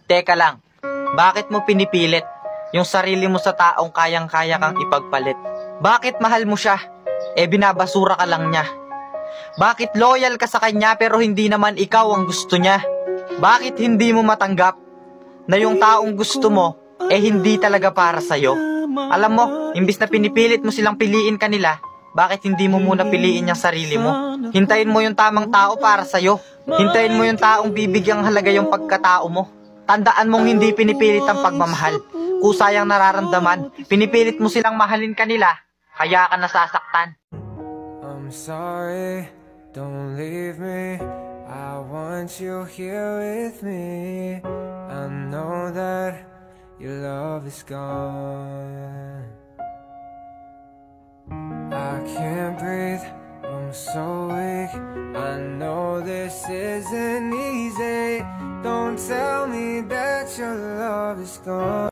Teka lang, bakit mo pinipilit yung sarili mo sa taong kayang-kaya kang ipagpalit? Bakit mahal mo siya, binabasura ka lang niya? Bakit loyal ka sa kanya pero hindi naman ikaw ang gusto niya? Bakit hindi mo matanggap na yung taong gusto mo, hindi talaga para sa'yo? Alam mo, imbis na pinipilit mo silang piliin kanila, bakit hindi mo muna piliin yung sarili mo? Hintayin mo yung tamang tao para sa'yo. Hintayin mo yung taong bibigyang halaga yung pagkatao mo. Tandaan mong hindi pinipilit ang pagmamahal. Kusayang nararamdaman, pinipilit mo silang mahalin kanila, kaya ka nasasaktan. I'm sorry, don't leave me. I want you here with me. I know that your love is gone. I can't breathe, I'm so weak. I know this isn't easy. Don't tell me that your love is gone.